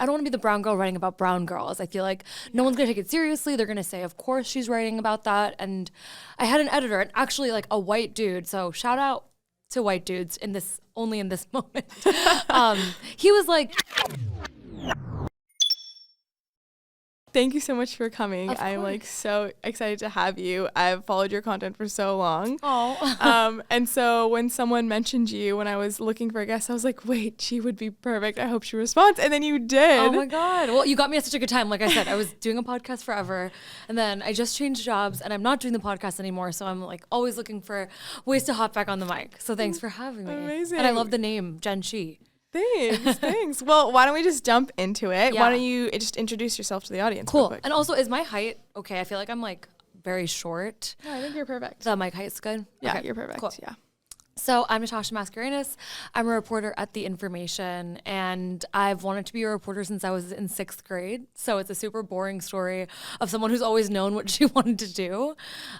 I don't want to be the brown girl writing about brown girls. I feel like no one's going to take it seriously. They're going to say, of course she's writing about that. And I had an editor, and actually like a white dude. So shout out to white dudes only in this moment. He was like, thank you so much for coming. I'm like so excited to have you. I've followed your content for so long. Oh. And so when someone mentioned you, when I was looking for a guest, I was like, wait, she would be perfect. I hope she responds. And then you did. Oh my God. Well, you got me at such a good time. Like I said, I was doing a podcast forever, and then I just changed jobs and I'm not doing the podcast anymore. So I'm like always looking for ways to hop back on the mic. So thanks for having me. Amazing. And I love the name Jen Shi. Thanks. Well, why don't we just jump into it? Yeah. Why don't you just introduce yourself to the audience? Cool. Real quick? And also, is my height okay? I feel like I'm like very short. No, I think you're perfect. The mic height's good? Yeah, Okay, you're perfect. cool. Yeah. So I'm Natasha Mascarenhas. I'm a reporter at The Information, and I've wanted to be a reporter since I was in 6th grade. So it's a super boring story of someone who's always known what she wanted to do.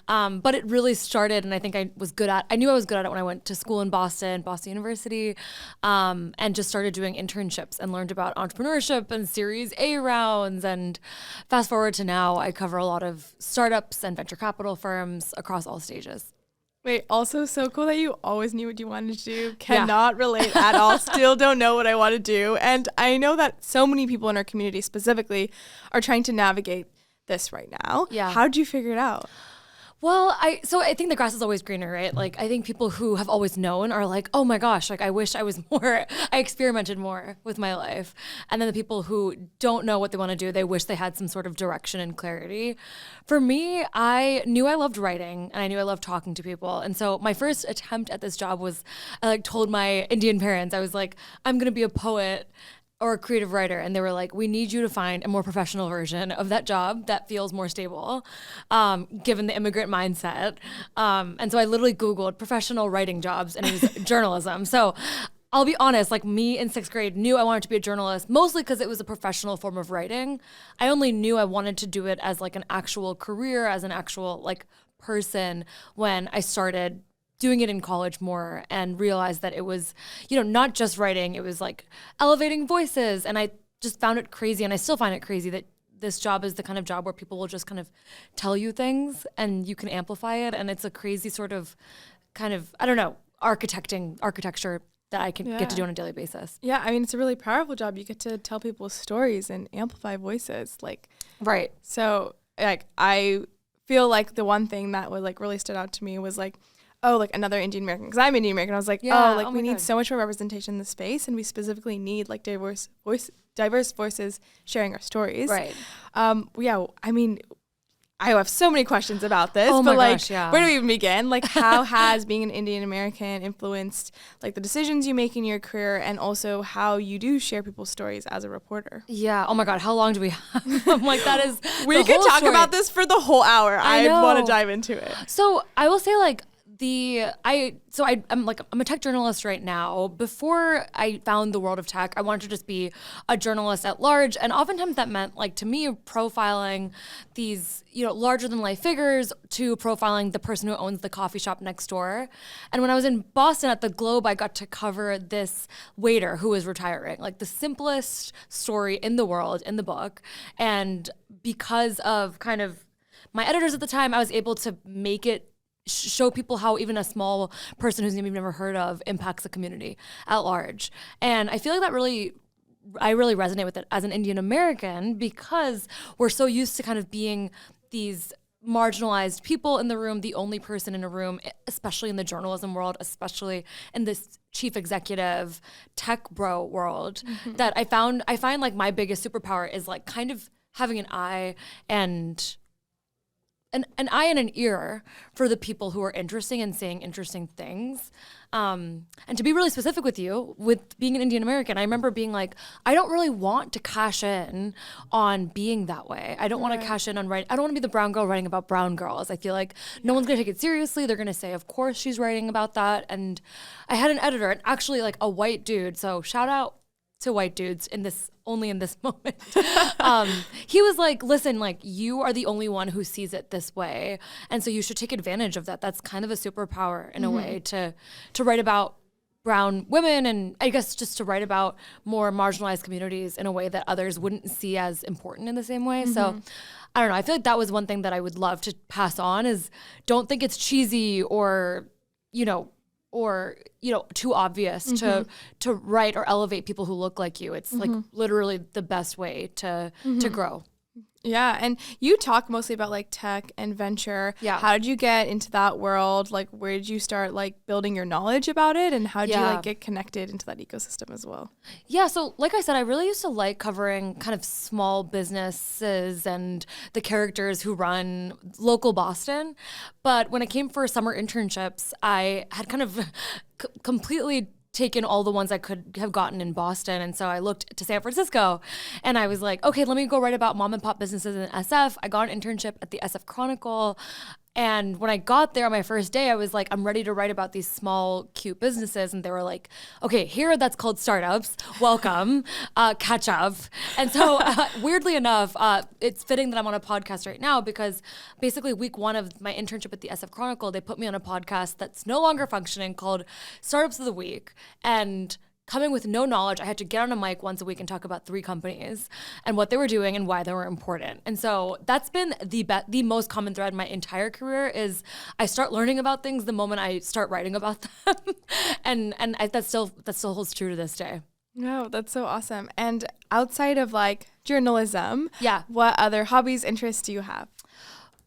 But it really started, and I think I knew I was good at it when I went to school in Boston University, and just started doing internships and learned about entrepreneurship and Series A rounds. And fast forward to now, I cover a lot of startups and venture capital firms across all stages. Wait, also so cool that you always knew what you wanted to do. Cannot relate at all. Still don't know what I want to do. And I know that so many people in our community specifically are trying to navigate this right now. Yeah. How did you figure it out? Well, I think the grass is always greener, right? Like, I think people who have always known are like, oh my gosh, like I wish I experimented more with my life. And then the people who don't know what they want to do, they wish they had some sort of direction and clarity. For me, I knew I loved writing and I knew I loved talking to people. And so my first attempt at this job was, I like told my Indian parents, I was like, I'm going to be a poet or a creative writer. And they were like, we need you to find a more professional version of that job that feels more stable, given the immigrant mindset. And so I literally Googled professional writing jobs, and it was journalism. So I'll be honest, like me in 6th grade knew I wanted to be a journalist, mostly because it was a professional form of writing. I only knew I wanted to do it as like an actual career, as an actual like person, when I started doing it in college more and realized that it was, not just writing, it was like elevating voices. And I just found it crazy, and I still find it crazy that this job is the kind of job where people will just kind of tell you things and you can amplify it. And it's a crazy sort of kind of, I don't know, architecture that I can get to do on a daily basis. Yeah, I mean, it's a really powerful job. You get to tell people stories and amplify voices. Right. So like, I feel like the one thing that was like really stood out to me was like, oh, like another Indian American, because I'm Indian American. I was like, we need so much more representation in the space, and we specifically need like diverse voices sharing our stories. Right. Yeah, I mean, I have so many questions about this, oh but my like, gosh, yeah. where do we even begin? Like, how has being an Indian American influenced like the decisions you make in your career, and also how you do share people's stories as a reporter? Yeah. Oh my God. How long do we have? I'm like, that is. We could talk about this for the whole hour. I want to dive into it. So I will say, like, I'm a tech journalist right now. Before I found the world of tech, I wanted to just be a journalist at large. And oftentimes that meant, like, to me, profiling these, larger than life figures, to profiling the person who owns the coffee shop next door. And when I was in Boston at the Globe, I got to cover this waiter who was retiring, like the simplest story in the world in the book. And because of kind of my editors at the time, I was able to make it show people how even a small person whose name you've never heard of impacts a community at large. And I feel like I really resonate with it as an Indian American, because we're so used to kind of being these marginalized people in the room, the only person in a room, especially in the journalism world, especially in this chief executive tech bro world, that I find like my biggest superpower is like kind of having an eye and an eye and an ear for the people who are interesting and saying interesting things. And to be really specific with you, with being an Indian American, I remember being like, I don't really want to cash in on being that way. I don't want to cash in on writing. I don't want to be the brown girl writing about brown girls. I feel like no one's going to take it seriously. They're going to say, of course she's writing about that. And I had an editor, and actually like a white dude. So shout out to white dudes only in this moment. He was like, listen, like, you are the only one who sees it this way. And so you should take advantage of that. That's kind of a superpower in a way to write about brown women, and I guess just to write about more marginalized communities in a way that others wouldn't see as important in the same way. So I don't know. I feel like that was one thing that I would love to pass on is don't think it's cheesy or too obvious to write or elevate people who look like you. It's like literally the best way to grow. Yeah, and you talk mostly about like tech and venture. Yeah. How did you get into that world? Like, where did you start like building your knowledge about it, and how did you like get connected into that ecosystem as well? Yeah, so like I said, I really used to like covering kind of small businesses and the characters who run local Boston. But when it came for summer internships, I had kind of completely taken all the ones I could have gotten in Boston. And so I looked to San Francisco and I was like, okay, let me go write about mom and pop businesses in SF. I got an internship at the SF Chronicle. And when I got there on my first day, I was like, I'm ready to write about these small, cute businesses. And they were like, okay, here that's called startups. Welcome, catch up. And so weirdly enough, it's fitting that I'm on a podcast right now because basically week one of my internship at the SF Chronicle, they put me on a podcast that's no longer functioning called Startups of the Week. And coming with no knowledge, I had to get on a mic once a week and talk about 3 companies and what they were doing and why they were important. And so that's been the most common thread in my entire career is I start learning about things the moment I start writing about them. That still holds true to this day. No, that's so awesome. And outside of like journalism, what other hobbies, interests do you have?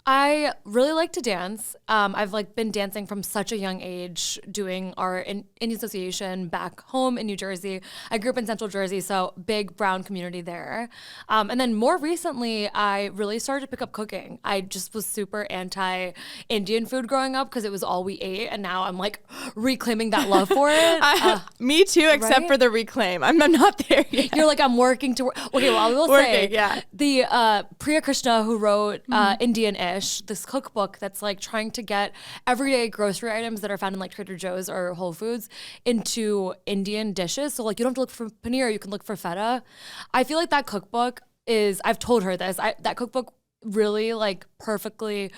I really like to dance. I've like been dancing from such a young age, doing our Indian Association back home in New Jersey. I grew up in Central Jersey, so big brown community there. And then more recently, I really started to pick up cooking. I just was super anti-Indian food growing up because it was all we ate, and now I'm like reclaiming that love for it. Me too, except for the reclaim. I'm not there yet. You're like, I'm working to work. Okay, well, I will say the Priya Krishna who wrote Indian-ish, this cookbook that's like trying to get everyday grocery items that are found in like Trader Joe's or Whole Foods into Indian dishes. So like you don't have to look for paneer, you can look for feta. I feel like that cookbook I've told her this, that cookbook really like perfectly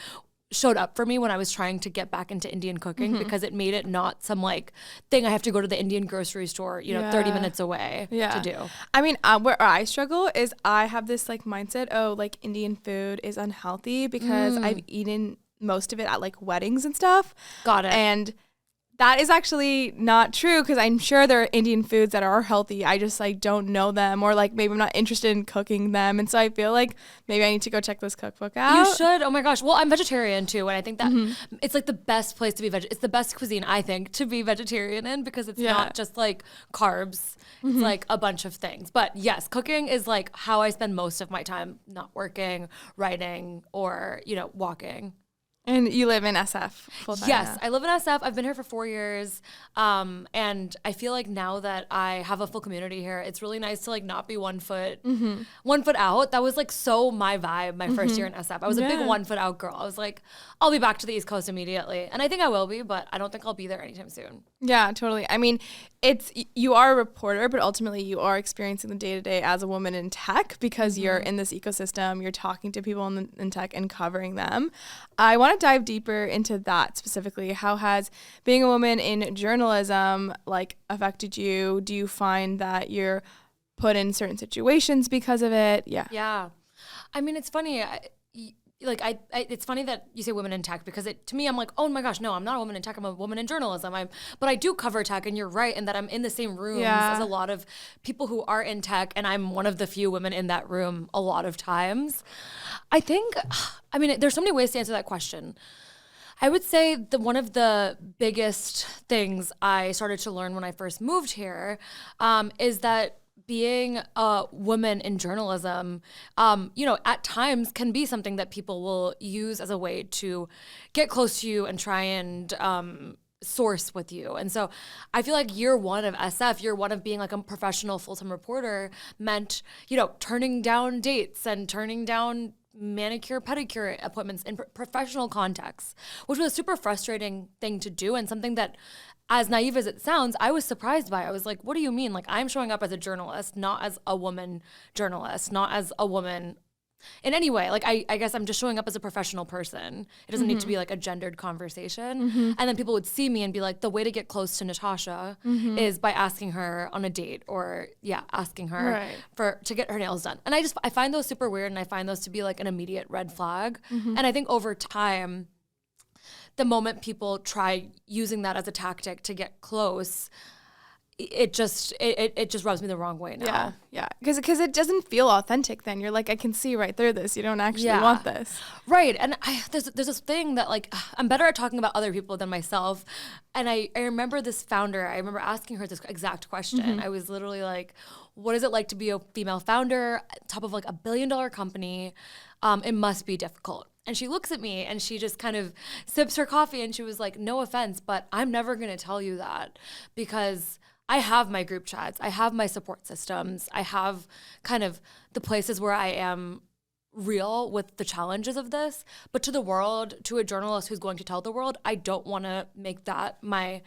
showed up for me when I was trying to get back into Indian cooking because it made it not some like thing I have to go to the Indian grocery store, 30 minutes away to do. I mean, where I struggle is I have this like mindset, like Indian food is unhealthy because I've eaten most of it at like weddings and stuff. Got it. And that is actually not true because I'm sure there are Indian foods that are healthy. I just like don't know them, or like maybe I'm not interested in cooking them. And so I feel like maybe I need to go check this cookbook out. You should. Oh my gosh. Well, I'm vegetarian too. And I think that it's like the best place to be it's the best cuisine, I think, to be vegetarian in because it's not just like carbs. It's like a bunch of things. But yes, cooking is like how I spend most of my time not working, writing, or, walking. And you live in SF full-time? Yes, I live in SF. I've been here for 4 years. And I feel like now that I have a full community here, it's really nice to like not be 1 foot out. That was like so my vibe my first year in SF. I was a big 1 foot out girl. I was like, I'll be back to the East Coast immediately. And I think I will be, but I don't think I'll be there anytime soon. Yeah, totally. I mean, you are a reporter, but ultimately you are experiencing the day-to-day as a woman in tech because you're in this ecosystem, you're talking to people in tech and covering them. I want to dive deeper into that specifically. How has being a woman in journalism like affected you? Do you find that you're put in certain situations because of it? Yeah. I mean, it's funny. It's funny that you say women in tech because to me, I'm like, oh my gosh, no, I'm not a woman in tech. I'm a woman in journalism. But I do cover tech, and you're right in that I'm in the same rooms as a lot of people who are in tech, and I'm one of the few women in that room a lot of times. There's so many ways to answer that question. I would say that one of the biggest things I started to learn when I first moved here is that being a woman in journalism, at times can be something that people will use as a way to get close to you and try and source with you. And so I feel like year one of SF, year one of being like a professional full-time reporter meant, turning down dates and turning down manicure, pedicure appointments in professional contexts, which was a super frustrating thing to do and something that, as naive as it sounds, I was surprised by. I was like, what do you mean? Like, I'm showing up as a journalist, not as a woman journalist, not as a woman in any way. Like, I guess I'm just showing up as a professional person. It doesn't need to be like a gendered conversation. And then people would see me and be like, the way to get close to Natasha is by asking her on a date, or asking her to get her nails done. And I find those super weird, and I find those to be like an immediate red flag. And I think over time, the moment people try using that as a tactic to get close, it just rubs me the wrong way now. Yeah. Because it doesn't feel authentic then. You're like, I can see right through this. You don't actually want this. Right. And there's this thing that, like, I'm better at talking about other people than myself. And I remember this founder, I remember asking her this exact question. I was literally like, what is it like to be a female founder, top of like $1 billion company? It must be difficult. And she looks at me and she just kind of sips her coffee and she was like, no offense, but I'm never going to tell you that, because I have my group chats, I have my support systems, I have kind of the places where I am real with the challenges of this. But to the world, to a journalist who's going to tell the world, I don't want to make that my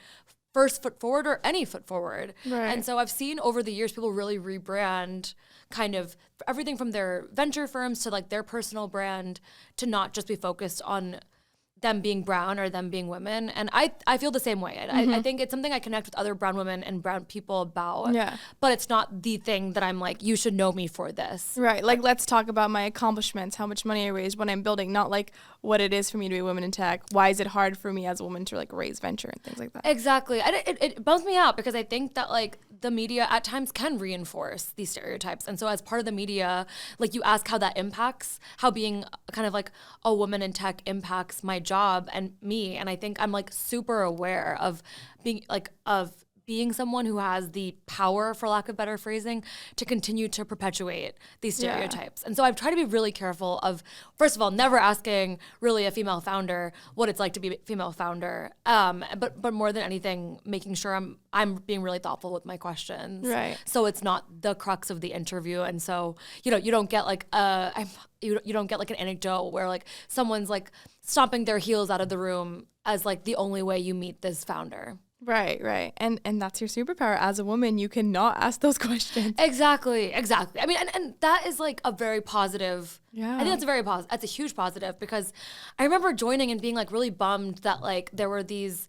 first foot forward or any foot forward. Right. And so I've seen over the years people really rebrand kind of everything from their venture firms to like their personal brand, to not just be focused on them being brown or them being women. And I feel the same way. I think it's something I connect with other brown women and brown people about. Yeah. But it's not the thing that I'm like, you should know me for this. Right. Like, let's talk about my accomplishments, how much money I raised, what I'm building, not like what it is for me to be a woman in tech. Why is it hard for me as a woman to like raise venture and things like that? Exactly. And it bums me out, because I think that like the media at times can reinforce these stereotypes. And so as part of the media, like, you ask how that impacts, how being kind of like a woman in tech impacts my job and me. And I think I'm like super aware of being someone who has the power, for lack of better phrasing, to continue to perpetuate these stereotypes. And so I've tried to be really careful of, first of all, never asking really a female founder what it's like to be a female founder. But more than anything, making sure I'm being really thoughtful with my questions. Right. So it's not the crux of the interview. And so, you don't get like you don't get like an anecdote where like someone's like stomping their heels out of the room as like the only way you meet this founder. Right. And that's your superpower. As a woman, you cannot ask those questions. Exactly. I mean, and that is like a very positive, I think that's a huge positive, because I remember joining and being like really bummed that like there were these,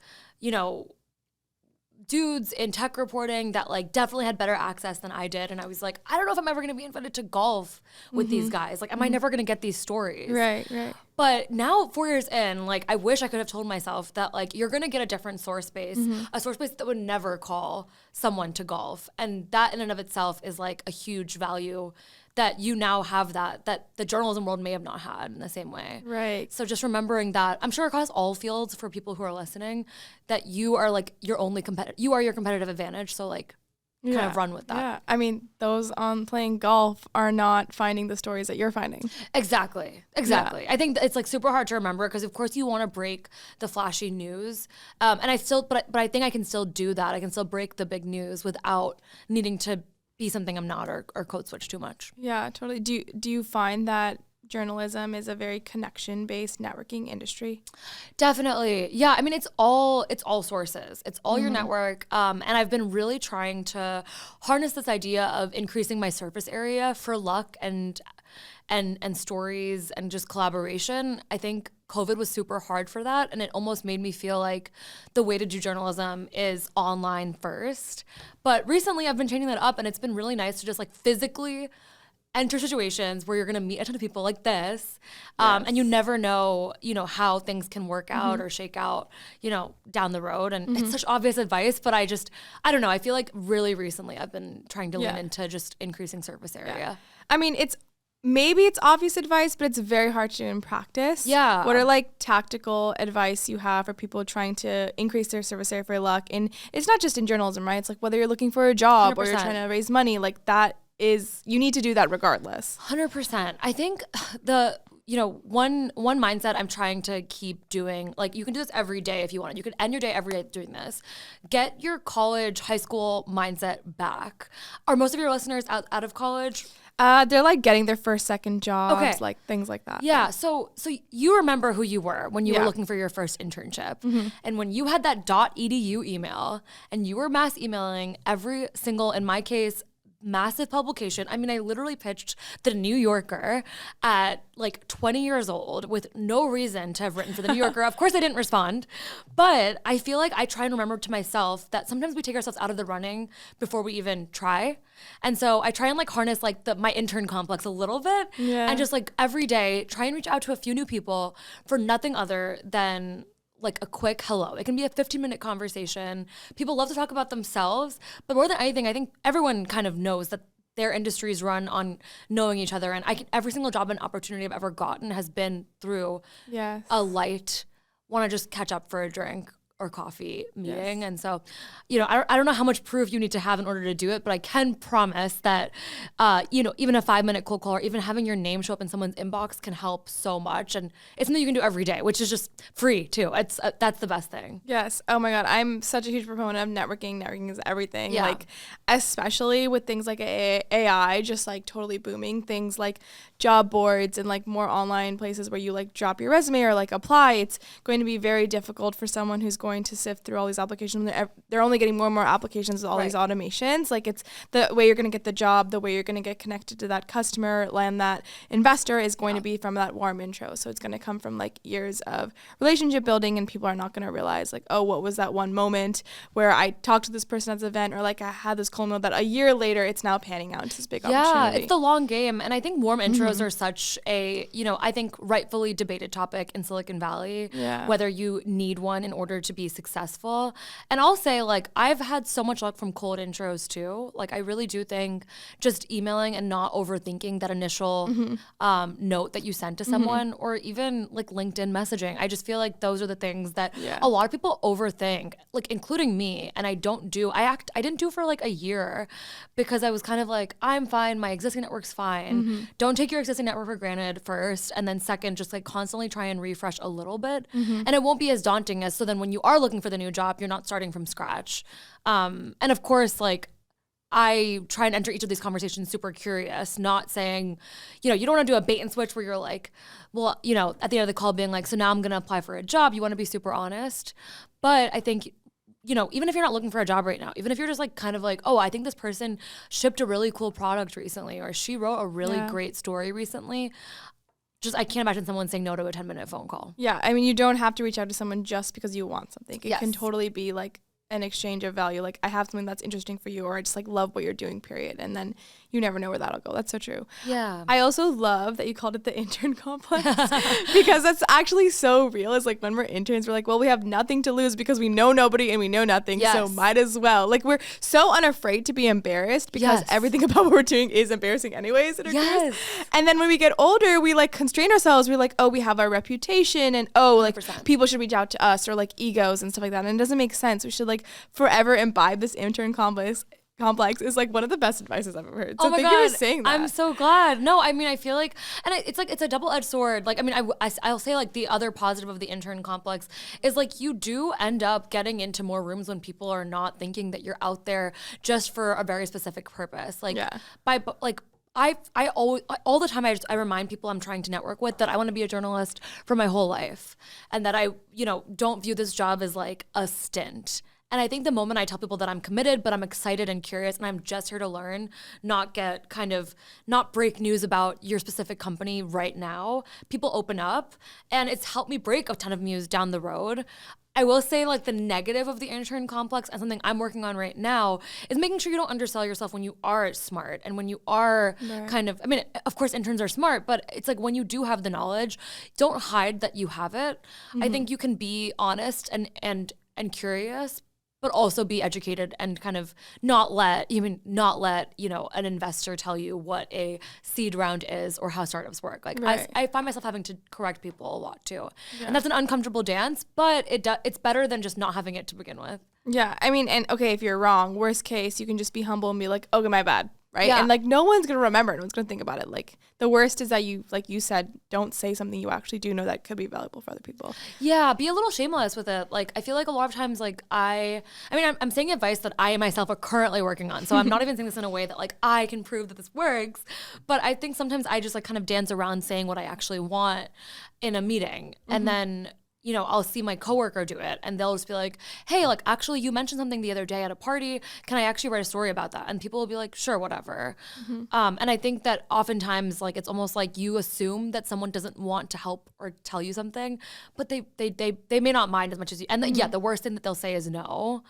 dudes in tech reporting that like definitely had better access than I did. And I was like, I don't know if I'm ever going to be invited to golf with these guys. Like, am I never going to get these stories? Right. But now 4 years in, like, I wish I could have told myself that like, you're going to get a different source base, a source base that would never call someone to golf. And that in and of itself is like a huge value that you now have that the journalism world may have not had in the same way. Right. So just remembering that, I'm sure across all fields for people who are listening, that you are like your only you are your competitive advantage. So like kind of run with that. Yeah. I mean, those on playing golf are not finding the stories that you're finding. Exactly. Yeah. I think it's like super hard to remember, because of course you want to break the flashy news. And I still, but I think I can still do that. I can still break the big news without needing to be something I'm not, or code switch too much. Yeah, totally. Do you find that journalism is a very connection-based networking industry? Definitely. Yeah, I mean, it's all sources. It's all your network. And I've been really trying to harness this idea of increasing my surface area for luck and stories and just collaboration. I think COVID was super hard for that, and it almost made me feel like the way to do journalism is online first. But recently I've been changing that up, and it's been really nice to just like physically enter situations where you're going to meet a ton of people like this. And you never know, how things can work out or shake out, down the road. And it's such obvious advice, but I don't know. I feel like really recently I've been trying to lean into just increasing surface area. Yeah. I mean, maybe it's obvious advice, but it's very hard to do in practice. Yeah. What are like tactical advice you have for people trying to increase their service area for luck? And it's not just in journalism, right? It's like whether you're looking for a job 100%. Or you're trying to raise money, like that you need to do that regardless. 100%. I think one mindset I'm trying to keep doing, like you can do this every day if you want. You can end your day every day doing this. Get your college, high school mindset back. Are most of your listeners out of college? They're like getting their first, second jobs, like things like that. Yeah. So you remember who you were when you were looking for your first internship, and when you had that .edu email and you were mass emailing every single, in my case, massive publication. I mean, I literally pitched the New Yorker at like 20 years old with no reason to have written for the New Yorker. Of course, I didn't respond, but I feel like I try and remember to myself that sometimes we take ourselves out of the running before we even try. And so I try and like harness like my intern complex a little bit and just like every day try and reach out to a few new people for nothing other than like a quick hello. It can be a 15-minute conversation. People love to talk about themselves, but more than anything, I think everyone kind of knows that their industries run on knowing each other. And every single job and opportunity I've ever gotten has been through a light, want to just catch up for a drink or coffee meeting. Yes. And so, you know, I don't know how much proof you need to have in order to do it, but I can promise that, you know, even a 5-minute cold call or even having your name show up in someone's inbox can help so much. And it's something you can do every day, which is just free too. It's that's the best thing. Yes. Oh my God. I'm such a huge proponent of networking. Networking is everything. Yeah. Like, especially with things like AI, just like totally booming, things like job boards and like more online places where you like drop your resume or like apply. It's going to be very difficult for someone who's going to sift through all these applications. They're only getting more and more applications with all these automations. Like, it's the way you're going to get the job, the way you're going to get connected to that customer, land that investor is going to be from that warm intro. So it's going to come from like years of relationship building, and people are not going to realize like, oh, what was that one moment where I talked to this person at this event, or like I had this cold note that a year later it's now panning out into this big opportunity. Yeah, it's the long game. And I think warm intros are such a, you know, I think rightfully debated topic in Silicon Valley, whether you need one in order to be successful. And I'll say, like, I've had so much luck from cold intros too. Like, I really do think just emailing and not overthinking that initial note that you sent to someone, or even like LinkedIn messaging. I just feel like those are the things that a lot of people overthink, like including me. And I didn't do for like a year because I was kind of like, I'm fine. My existing network's fine. Don't take your existing network for granted first. And then second, just like constantly try and refresh a little bit. And it won't be as daunting as, so then when you are looking for the new job, you're not starting from scratch. And of course, like, I try and enter each of these conversations super curious, not saying, you know, you don't want to do a bait and switch where you're like, well, you know, at the end of the call being like, so now I'm going to apply for a job. You want to be super honest. But I think, you know, even if you're not looking for a job right now, even if you're just like kind of like, oh, I think this person shipped a really cool product recently, or she wrote a really great story recently. Just, I can't imagine someone saying no to a 10-minute phone call. Yeah. I mean, you don't have to reach out to someone just because you want something. It can totally be like an exchange of value. Like, I have something that's interesting for you, or I just like love what you're doing, period. And then you never know where that'll go. That's so true. Yeah. I also love that you called it the intern complex because that's actually so real. It's like when we're interns, we're like, well, we have nothing to lose because we know nobody and we know nothing. So might as well. Like, we're so unafraid to be embarrassed because everything about what we're doing is embarrassing anyways in our careers. And then when we get older, we like constrain ourselves. We're like, oh, we have our reputation, and oh, like 100%. People should reach out to us, or like egos and stuff like that. And it doesn't make sense. We should like forever imbibe this intern complex is like one of the best advices I've ever heard. So thank you for saying that. I'm so glad. No, I mean, I feel like, and it's like, it's a double-edged sword. Like, I mean, I'll say like the other positive of the intern complex is like, you do end up getting into more rooms when people are not thinking that you're out there just for a very specific purpose. Like I always, all the time, I remind people I'm trying to network with that I want to be a journalist for my whole life, and that I, you know, don't view this job as like a stint. And I think the moment I tell people that I'm committed, but I'm excited and curious, and I'm just here to learn, not break news about your specific company right now, people open up, and it's helped me break a ton of news down the road. I will say, like, the negative of the intern complex, and something I'm working on right now, is making sure you don't undersell yourself when you are smart and when you are kind of, I mean, of course interns are smart, but it's like when you do have the knowledge, don't hide that you have it. I think you can be honest and curious, but also be educated and kind of not let, you know, an investor tell you what a seed round is or how startups work. Like, I find myself having to correct people a lot too. And that's an uncomfortable dance, but it's better than just not having it to begin with. Yeah, I mean, and okay, if you're wrong, worst case, you can just be humble and be like, okay, my bad. Right. Yeah. And like, no one's going to remember. No one's going to think about it. Like, the worst is that you, like you said, don't say something you actually do know that could be valuable for other people. Yeah. Be a little shameless with it. Like, I feel like a lot of times, like, I'm saying advice that I myself are currently working on. So I'm not even saying this in a way that like I can prove that this works. But I think sometimes I just like kind of dance around saying what I actually want in a meeting. And then, I'll see my coworker do it and they'll just be like, hey, like actually you mentioned something the other day at a party. Can I actually write a story about that? And people will be like, sure, whatever. And I think that oftentimes like it's almost like you assume that someone doesn't want to help or tell you something, but they may not mind as much as you. And the worst thing that they'll say is no.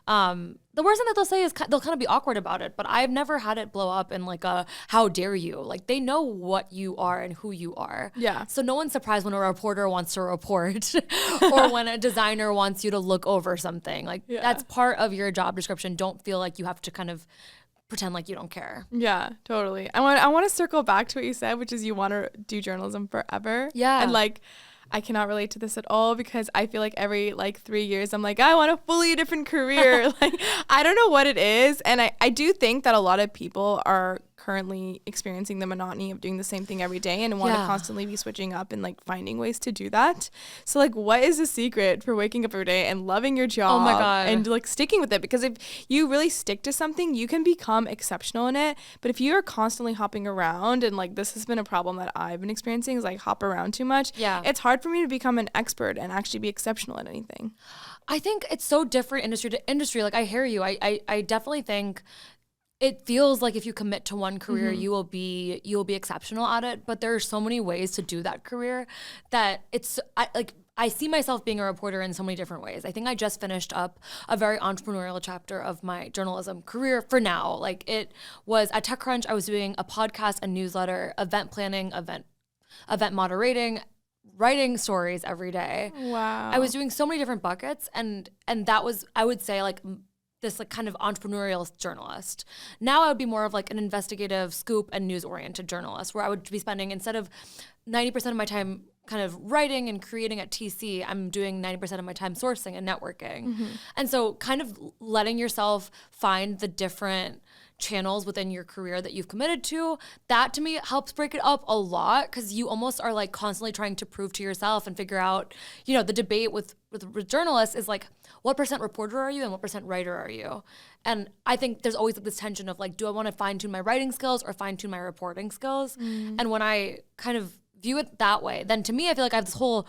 The worst thing that they'll say is they'll kind of be awkward about it, but I've never had it blow up in like a how dare you. Like they know what you are and who you are. Yeah. So no one's surprised when a reporter wants to report or when a designer wants you to look over something. Like that's part of your job description. Don't feel like you have to kind of pretend like you don't care. Yeah, totally. I want to circle back to what you said, which is you want to do journalism forever. Yeah. And like I cannot relate to this at all because I feel like every like 3 years I'm like, I want a fully different career. Like, I don't know what it is. And I do think that a lot of people are currently experiencing the monotony of doing the same thing every day and want to constantly be switching up and like finding ways to do that. So like, what is the secret for waking up every day and loving your job? Oh my God. And like sticking with it? Because if you really stick to something, you can become exceptional in it. But if you are constantly hopping around, and like this has been a problem that I've been experiencing, is like hop around too much. Yeah. It's hard for me to become an expert and actually be exceptional at anything. I think it's so different industry to industry. Like I hear you. I definitely think it feels like if you commit to one career, you will be exceptional at it. But there are so many ways to do that career that I see myself being a reporter in so many different ways. I think I just finished up a very entrepreneurial chapter of my journalism career for now. Like it was at TechCrunch, I was doing a podcast, a newsletter, event planning, event moderating, writing stories every day. Wow. I was doing so many different buckets and that was, I would say, like this like kind of entrepreneurial journalist. Now I would be more of like an investigative scoop and news oriented journalist, where I would be spending, instead of 90% of my time kind of writing and creating at TC, I'm doing 90% of my time sourcing and networking. And so kind of letting yourself find the different channels within your career that you've committed to, that to me helps break it up a lot, because you almost are like constantly trying to prove to yourself and figure out, the debate with journalists is like, what percent reporter are you and what percent writer are you? And I think there's always like this tension of like, do I want to fine tune my writing skills or fine tune my reporting skills? And when I kind of view it that way, then to me, I feel like I have this whole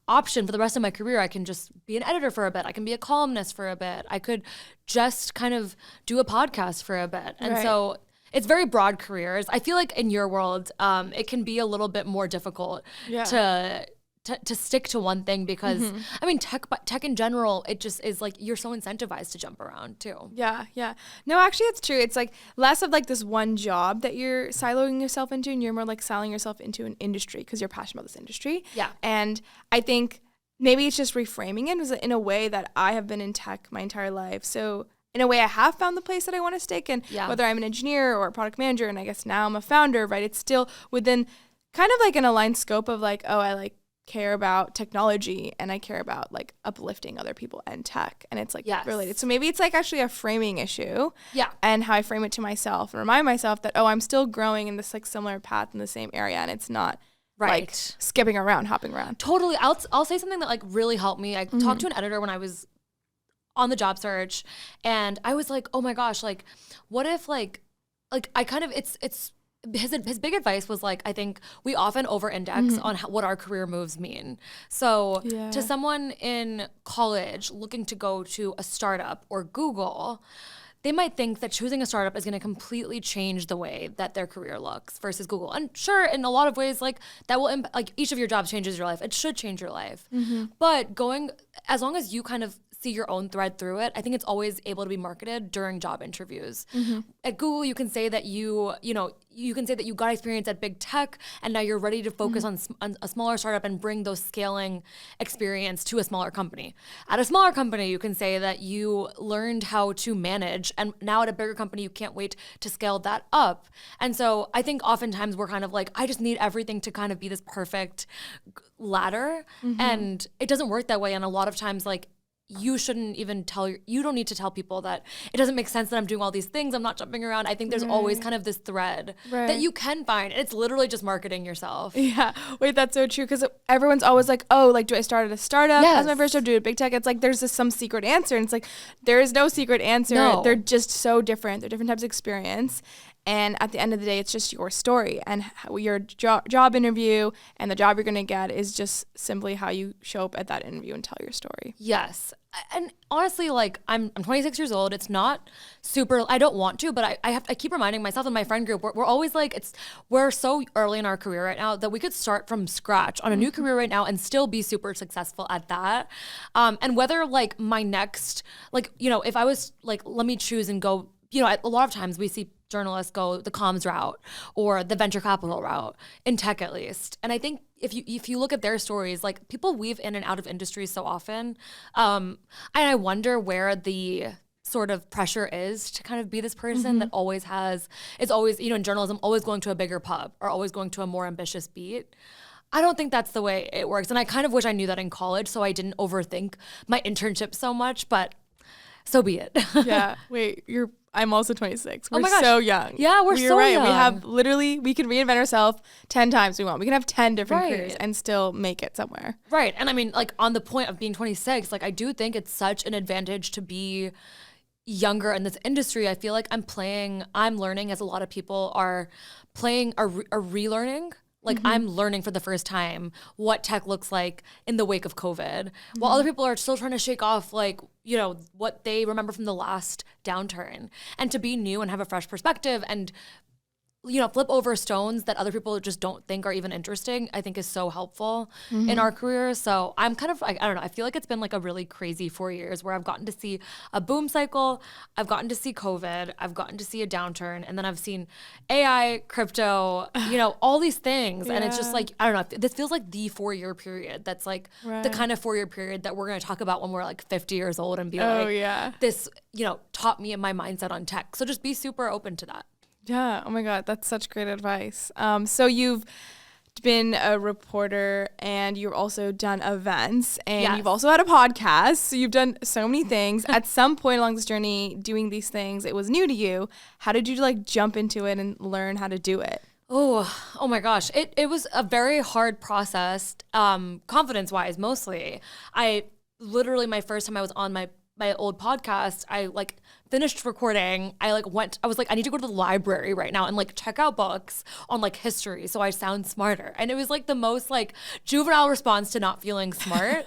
option for the rest of my career. I can just be an editor for a bit. I can be a columnist for a bit. I could just kind of do a podcast for a bit. And so it's very broad careers. I feel like in your world, it can be a little bit more difficult to stick to one thing, because I mean, tech in general, it just is like you're so incentivized to jump around too. Yeah. No, actually, it's true. It's like less of like this one job that you're siloing yourself into, and you're more like siloing yourself into an industry because you're passionate about this industry. Yeah. And I think maybe it's just reframing it in a way that I have been in tech my entire life. So in a way, I have found the place that I want to stick in, whether I'm an engineer or a product manager, and I guess now I'm a founder, right? It's still within kind of like an aligned scope of like, oh, I like care about technology and I care about like uplifting other people and tech, and it's like related. So maybe it's like actually a framing issue, and how I frame it to myself and remind myself that, oh, I'm still growing in this like similar path in the same area, and it's not like skipping around, hopping around. Totally. I'll say something that like really helped me. I talked to an editor when I was on the job search, and I was like, oh my gosh, like what if like I kind of it's his big advice was like, I think we often over-index on what our career moves mean. So to someone in college looking to go to a startup or Google, they might think that choosing a startup is going to completely change the way that their career looks versus Google. And sure, in a lot of ways, like that will like each of your jobs changes your life. It should change your life. But as long as you kind of see your own thread through it, I think it's always able to be marketed during job interviews. At Google, you can say that you can say that you got experience at big tech and now you're ready to focus on a smaller startup and bring those scaling experience to a smaller company. At a smaller company, you can say that you learned how to manage, and now at a bigger company, you can't wait to scale that up. And so I think oftentimes we're kind of like, I just need everything to kind of be this perfect ladder. And it doesn't work that way. And a lot of times, like, you shouldn't even you don't need to tell people that it doesn't make sense that I'm doing all these things, I'm not jumping around. I think there's always kind of this thread that you can find. It's literally just marketing yourself. Yeah. Wait, that's so true, because everyone's always like, oh, like, do I start at a startup as my first job, do a big tech? It's like there's some secret answer, and it's like there is no secret answer. They're just so different. They're different types of experience. And at the end of the day, it's just your story, and your job interview and the job you're going to get is just simply how you show up at that interview and tell your story. Yes. And honestly, like I'm 26 years old. It's not super, I don't want to, but I keep reminding myself and my friend group, we're always like, we're so early in our career right now that we could start from scratch on a new career right now and still be super successful at that. And whether like my next, like, you know, if I was like, let me choose and go, you know, a lot of times we see journalists go the comms route or the venture capital route, in tech at least. And I think if you look at their stories, like people weave in and out of industries so often. And I wonder where the sort of pressure is to kind of be this person that is always, you know, in journalism, always going to a bigger pub or always going to a more ambitious beat. I don't think that's the way it works. And I kind of wish I knew that in college so I didn't overthink my internship so much, but so be it. Yeah. Wait, I'm also 26. We're my gosh. so young. Yeah, we're so right. young. We have we can reinvent ourselves 10 times we want. We can have 10 different careers and still make it somewhere. Right. And I mean, like on the point of being 26, like I do think it's such an advantage to be younger in this industry. I feel like I'm learning as a lot of people are playing a relearning. Like I'm learning for the first time what tech looks like in the wake of COVID, while other people are still trying to shake off like, you know, what they remember from the last downturn. And to be new and have a fresh perspective and, you know, flip over stones that other people just don't think are even interesting, I think is so helpful in our careers. So I'm kind of, I don't know, I feel like it's been like a really crazy 4 years where I've gotten to see a boom cycle, I've gotten to see COVID, I've gotten to see a downturn, and then I've seen AI, crypto, you know, all these things. And it's just like, I don't know, this feels like the 4-year period that's like the kind of 4-year period that we're going to talk about when we're like 50 years old and be this, you know, taught me in my mindset on tech. So just be super open to that. Yeah. Oh my God. That's such great advice. So you've been a reporter and you've also done events and you've also had a podcast. So you've done so many things. At some point along this journey doing these things, it was new to you. How did you like jump into it and learn how to do it? Oh my gosh. It was a very hard process, confidence-wise mostly. I literally, my first time I was on my old podcast, I like finished recording. I was like, I need to go to the library right now and like check out books on like history so I sound smarter. And it was like the most like juvenile response to not feeling smart.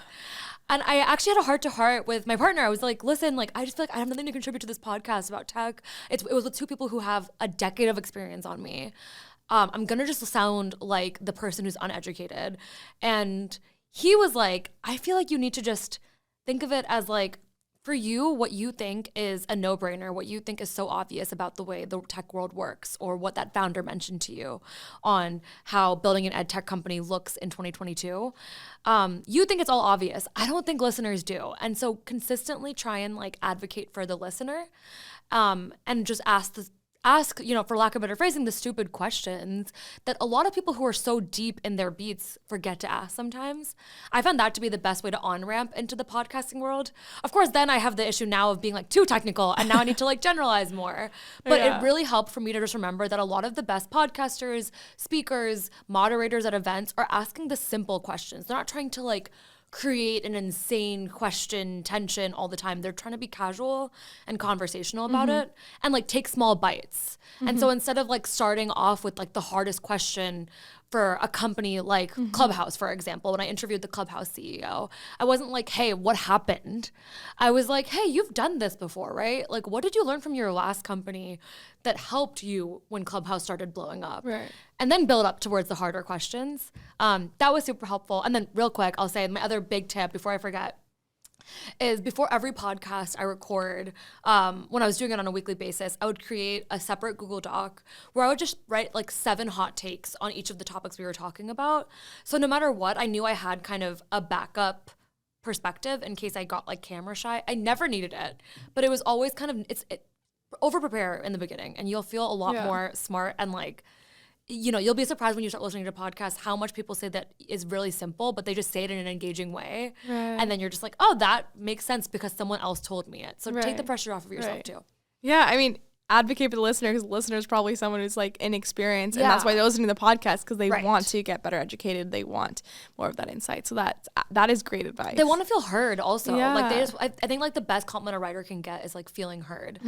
And I actually had a heart-to-heart with my partner. I was like, listen, like, I just feel like I have nothing to contribute to this podcast about tech. It was with two people who have a decade of experience on me. I'm going to just sound like the person who's uneducated. And he was like, I feel like you need to just think of it as like, for you, what you think is a no-brainer, what you think is so obvious about the way the tech world works, or what that founder mentioned to you on how building an ed tech company looks in 2022, you think it's all obvious. I don't think listeners do. And so consistently try and like advocate for the listener, and just ask, you know, for lack of better phrasing, the stupid questions that a lot of people who are so deep in their beats forget to ask sometimes. I found that to be the best way to on-ramp into the podcasting world. Of course, then I have the issue now of being like too technical and now I need to like generalize more. But it really helped for me to just remember that a lot of the best podcasters, speakers, moderators at events are asking the simple questions. They're not trying to like create an insane question tension all the time. They're trying to be casual and conversational about it and like take small bites. And so instead of like starting off with like the hardest question for a company like Clubhouse, for example, when I interviewed the Clubhouse CEO, I wasn't like, hey, what happened? I was like, hey, you've done this before, right? Like, what did you learn from your last company that helped you when Clubhouse started blowing up? Right. And then build up towards the harder questions. That was super helpful. And then real quick, I'll say my other big tip before I forget is before every podcast I record, when I was doing it on a weekly basis, I would create a separate Google Doc where I would just write like 7 hot takes on each of the topics we were talking about. So no matter what, I knew I had kind of a backup perspective in case I got like camera shy. I never needed it, but it was always kind of, over prepare in the beginning and you'll feel a lot more smart and like, you know, you'll be surprised when you start listening to podcasts how much people say that is really simple, but they just say it in an engaging way. Right. And then you're just like, oh, that makes sense because someone else told me it. So take the pressure off of yourself too. Yeah, I mean, advocate for the listener, because the listener is probably someone who's like inexperienced, and that's why they're listening to the podcast, because they want to get better educated. They want more of that insight. So that is great advice. They want to feel heard also. Like I think like the best compliment a writer can get is like feeling heard.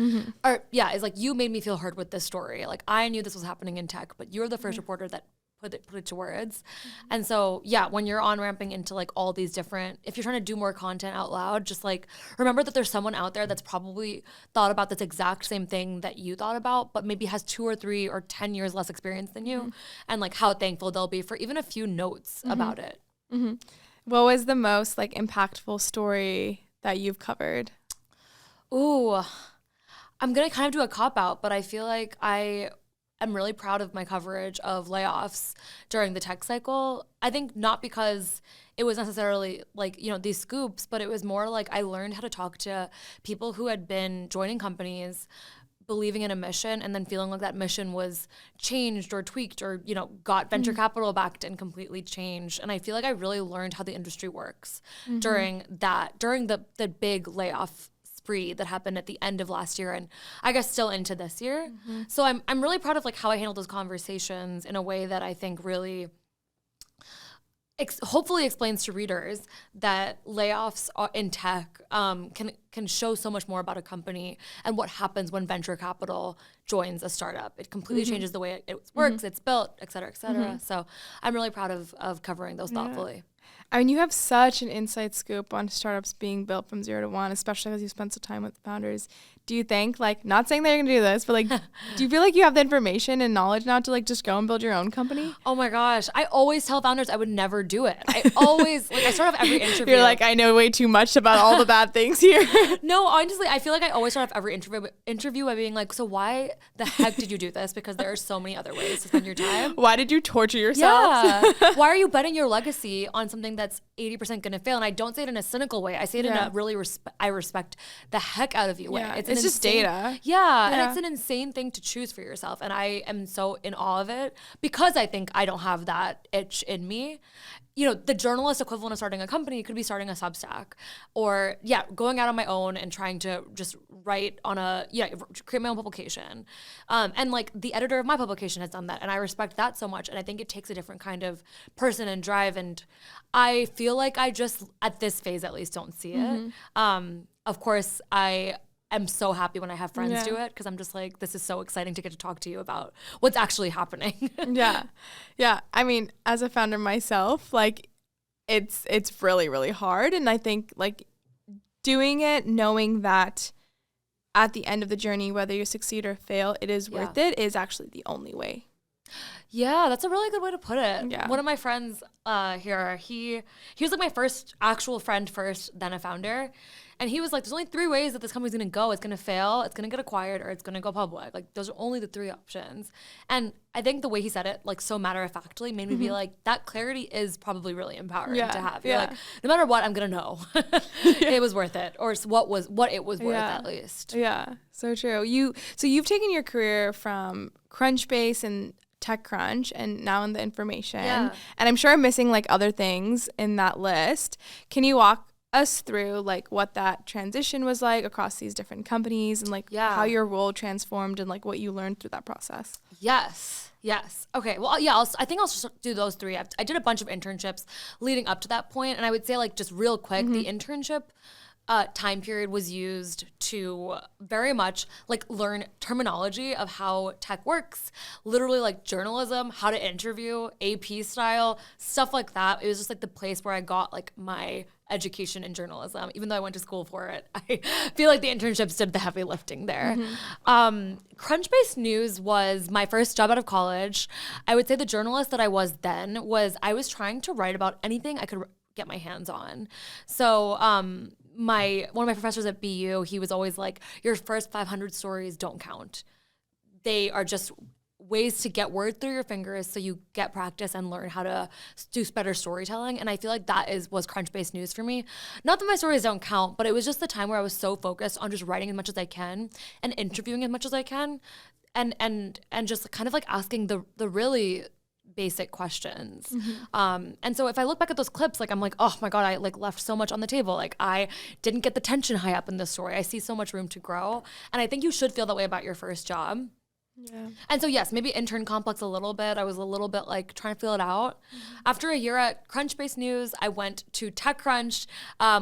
Or is like, you made me feel heard with this story. Like I knew this was happening in tech, but you're the first reporter that put it to words. And so when you're on ramping into like all these different, if you're trying to do more content out loud, just like remember that there's someone out there that's probably thought about this exact same thing that you thought about, but maybe has 2 or 3 or 10 years less experience than you, and like how thankful they'll be for even a few notes about it. What was the most like impactful story that you've covered? Ooh, I'm gonna kind of do a cop out, but I feel like I'm really proud of my coverage of layoffs during the tech cycle. I think not because it was necessarily like, these scoops, but it was more like I learned how to talk to people who had been joining companies, believing in a mission, and then feeling like that mission was changed or tweaked or, got venture capital backed and completely changed. And I feel like I really learned how the industry works during the big layoff spree that happened at the end of last year, and I guess still into this year. So I'm really proud of like how I handled those conversations in a way that I think really hopefully explains to readers that layoffs in tech can show so much more about a company and what happens when venture capital joins a startup. It completely changes the way it works, it's built, et cetera, et cetera. So I'm really proud of covering those thoughtfully. I mean, you have such an inside scoop on startups being built from 0 to 1, especially as you spent some time with founders. Do you think, like, not saying that you're going to do this, but like, do you feel like you have the information and knowledge now to like just go and build your own company? Oh my gosh. I always tell founders I would never do it. I always, like, I start off every interview. You're like, I know way too much about all the bad things here. No, honestly, I feel like I always start off every interview by being like, so why the heck did you do this? Because there are so many other ways to spend your time. Why did you torture yourself? Yeah. Why are you betting your legacy on something that's 80% going to fail? And I don't say it in a cynical way. I say it in a really I respect the heck out of you way. It's just data. Yeah, and it's an insane thing to choose for yourself. And I am so in awe of it because I think I don't have that itch in me. The journalist equivalent of starting a company could be starting a Substack or, going out on my own and trying to just write on create my own publication. And like the editor of my publication has done that. And I respect that so much. And I think it takes a different kind of person and drive. And I feel like I just, at this phase at least, don't see it. Of course, I'm so happy when I have friends do it because I'm just like, this is so exciting to get to talk to you about what's actually happening. Yeah. I mean, as a founder myself, like it's really, really hard. And I think like doing it, knowing that at the end of the journey, whether you succeed or fail, it is worth it, is actually the only way. Yeah, that's a really good way to put it. Yeah. One of my friends here, he was like my first actual friend first, then a founder. And he was like, there's only 3 ways that this company's going to go. It's going to fail, it's going to get acquired, or it's going to go public. Like, those are only the 3 options. And I think the way he said it, like, so matter-of-factly made me be like, that clarity is probably really empowering to have. You're like, no matter what, I'm going to know. It was worth it, or what it was worth at least. Yeah, so true. So you've taken your career from Crunchbase and TechCrunch and now in the information. And I'm sure I'm missing, like, other things in that list. Can you walk us through like what that transition was like across these different companies and like how your role transformed and like what you learned through that process? Yes. Okay. Well, I think I'll just do those 3. I did a bunch of internships leading up to that point, and I would say like just real quick, the internship time period was used to very much like learn terminology of how tech works, literally like journalism, how to interview, AP style, stuff like that. It was just like the place where I got like my education in journalism, even though I went to school for it. I feel like the internships did the heavy lifting there. Crunchbase News was my first job out of college. I would say the journalist that I was then I was trying to write about anything I could get my hands on. So one of my professors at BU, he was always like, your first 500 stories don't count. They are just ways to get word through your fingers so you get practice and learn how to do better storytelling. And I feel like that was Crunchbase News for me. Not that my stories don't count, but it was just the time where I was so focused on just writing as much as I can and interviewing as much as I can and just kind of like asking the really basic questions. And so if I look back at those clips, like I'm like, oh my God, I like left so much on the table. Like I didn't get the tension high up in this story. I see so much room to grow. And I think you should feel that way about your first job. Yeah. And so yes, maybe intern complex a little bit. I was a little bit like trying to feel it out. After a year at Crunchbase News, I went to TechCrunch,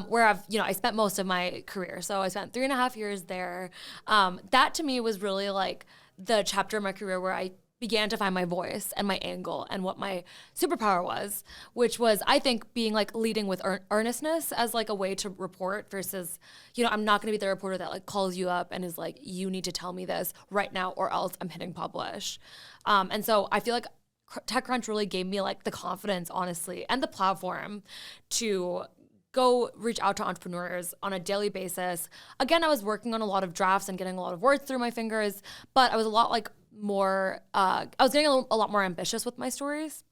where I spent most of my career. So I spent 3.5 years there. That to me was really like the chapter of my career where I began to find my voice and my angle and what my superpower was, which was, I think, being like leading with earnestness as like a way to report versus, I'm not going to be the reporter that like calls you up and is like, you need to tell me this right now or else I'm hitting publish. And so I feel like TechCrunch really gave me like the confidence, honestly, and the platform to go reach out to entrepreneurs on a daily basis. Again, I was working on a lot of drafts and getting a lot of words through my fingers, but I was a lot like I was getting a lot more ambitious with my stories.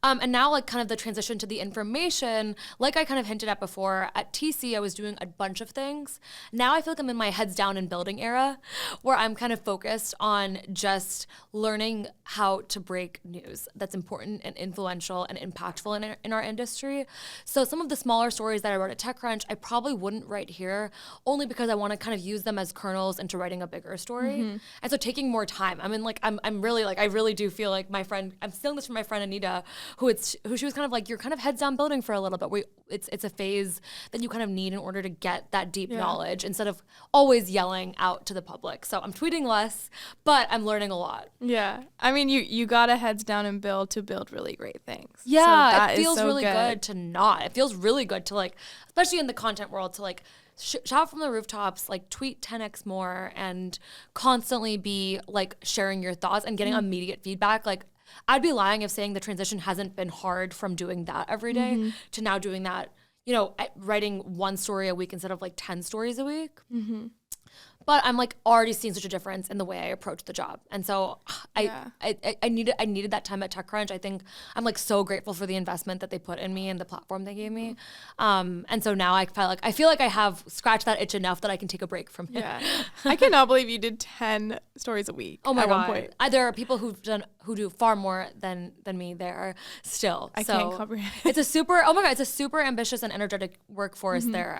And now like kind of the transition to the information, like I kind of hinted at before, at TC, I was doing a bunch of things. Now I feel like I'm in my heads down and building era where I'm kind of focused on just learning how to break news that's important and influential and impactful in our industry. So some of the smaller stories that I wrote at TechCrunch, I probably wouldn't write here only because I want to kind of use them as kernels into writing a bigger story. And so taking more time. I mean, like, I'm really like, I really do feel like my friend, I'm stealing this from my friend Anita, who she was kind of like, you're kind of heads down building for a little bit. It's a phase that you kind of need in order to get that deep knowledge instead of always yelling out to the public. So I'm tweeting less, but I'm learning a lot. Yeah. I mean, you got to heads down and build to build really great things. Yeah, so it feels really good to not. It feels really good to like, especially in the content world, to like shout from the rooftops, like tweet 10x more and constantly be like sharing your thoughts and getting immediate feedback. Like, I'd be lying if saying the transition hasn't been hard from doing that every day to now doing that, writing one story a week instead of like 10 stories a week. But I'm like already seeing such a difference in the way I approach the job. And so I needed that time at TechCrunch. I think I'm like so grateful for the investment that they put in me and the platform they gave me. And so now I feel like I have scratched that itch enough that I can take a break from it. Yeah. I cannot believe you did 10 stories a week. Oh my at God. One point. There are people who do far more than me there still. I can't comprehend. It's a super ambitious and energetic workforce there.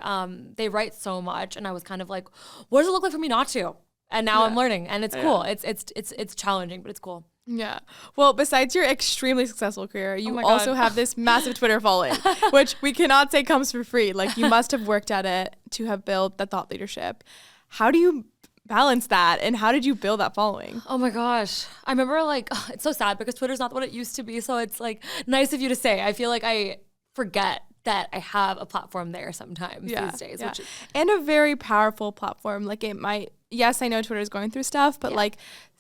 They write so much and I was kind of like, what does it look like for me not to? And now I'm learning and it's cool. It's challenging, but it's cool. Yeah. Well, besides your extremely successful career, you also have this massive Twitter following, which we cannot say comes for free. Like you must have worked at it to have built that thought leadership. How do you balance that and how did you build that following? Oh my gosh. I remember like, it's so sad because Twitter's not what it used to be. So it's like nice of you to say. I feel like I forget that I have a platform there sometimes these days. Yeah. And a very powerful platform. Like it might, yes, I know Twitter's going through stuff, but like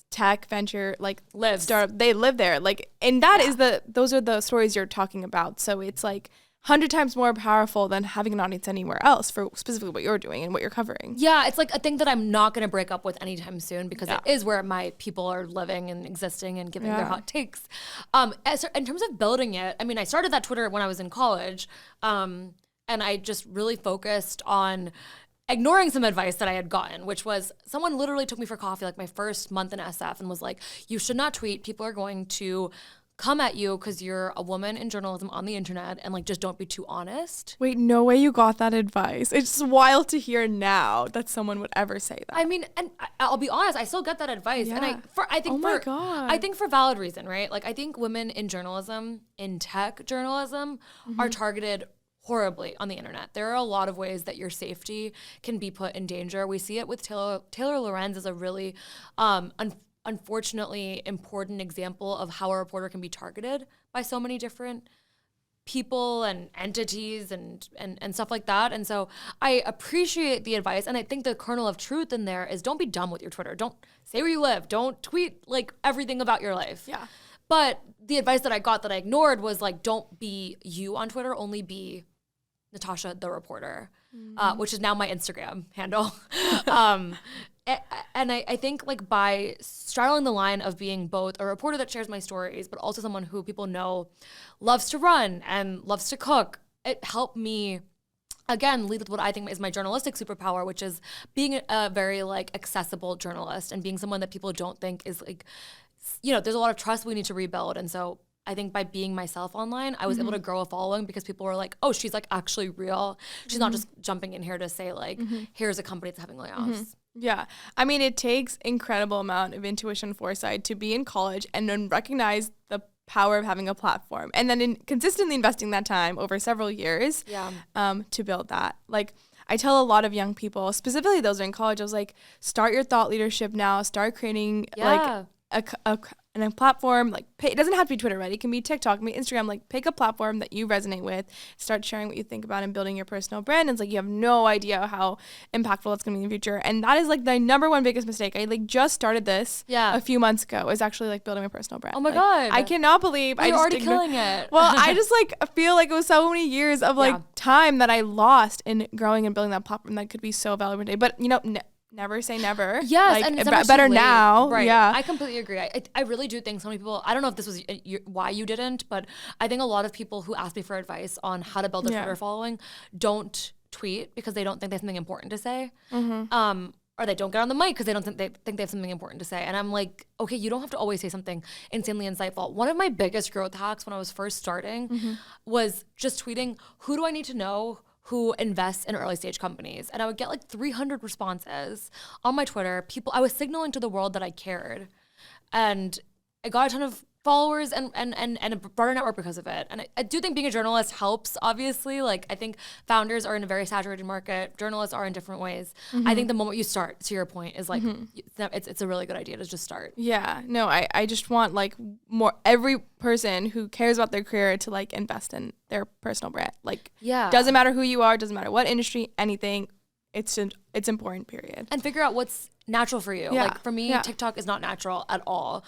tech, venture, like startup, they live there. Like, and that is those are the stories you're talking about. So it's like 100 times more powerful than having an audience anywhere else for specifically what you're doing and what you're covering. Yeah, it's like a thing that I'm not going to break up with anytime soon because it is where my people are living and existing and giving their hot takes. In terms of building it, I mean, I started that Twitter when I was in college, and I just really focused on ignoring some advice that I had gotten, which was someone literally took me for coffee like my first month in SF and was like, you should not tweet. People are going to come at you because you're a woman in journalism on the internet and like just don't be too honest. Wait, no way you got that advice. It's wild to hear now that someone would ever say that. I mean, and I'll be honest, I still get that advice. And I think for valid reason, right? Like I think women in journalism, in tech journalism, are targeted horribly on the internet. There are a lot of ways that your safety can be put in danger. We see it with Taylor Lorenz as a really unfortunately important example of how a reporter can be targeted by so many different people and entities and stuff like that. And so I appreciate the advice. And I think the kernel of truth in there is don't be dumb with your Twitter. Don't say where you live. Don't tweet like everything about your life. Yeah. But the advice that I got that I ignored was like, don't be you on Twitter, only be Natasha the reporter, which is now my Instagram handle. And I think like by straddling the line of being both a reporter that shares my stories, but also someone who people know loves to run and loves to cook, it helped me, again, lead with what I think is my journalistic superpower, which is being a very like accessible journalist and being someone that people don't think is like there's a lot of trust we need to rebuild. And so I think by being myself online, I was able to grow a following because people were like, oh, she's like actually real. She's not just jumping in here to say like, here's a company that's having layoffs. Yeah. I mean, it takes incredible amount of intuition, foresight to be in college and then recognize the power of having a platform and then consistently investing that time over several years to build that. Like, I tell a lot of young people, specifically those in college, I was like, start your thought leadership now, start creating like a platform, like it doesn't have to be Twitter, right? It can be TikTok, it can be Instagram. Like pick a platform that you resonate with, start sharing what you think about and building your personal brand. And it's like you have no idea how impactful it's gonna be in the future. And that is like the number one biggest mistake. I like just started this a few months ago. Is actually like building my personal brand. Oh my god, I cannot believe you're already killing it. Well, I just like feel like it was so many years of like time that I lost in growing and building that platform that could be so valuable today. But never say never. Yes, like, and better now. Right. Yeah, I completely agree. I really do think so many people, I don't know if this was why you didn't, but I think a lot of people who ask me for advice on how to build a Twitter following don't tweet because they don't think they have something important to say. Or they don't get on the mic because they think they have something important to say. And I'm like, okay, you don't have to always say something insanely insightful. One of my biggest growth hacks when I was first starting was just tweeting, who do I need to know who invests in early stage companies? And I would get like 300 responses on my Twitter. I was signaling to the world that I cared. And I got a ton of followers and a broader network because of it. And I do think being a journalist helps, obviously. Like I think founders are in a very saturated market. Journalists are in different ways. I think the moment you start, to your point, is like, it's a really good idea to just start. Yeah, no, I just want like every person who cares about their career to like invest in their personal brand. Like, doesn't matter who you are, doesn't matter what industry, anything. It's important, period. And figure out what's natural for you. Like for me, TikTok is not natural at all.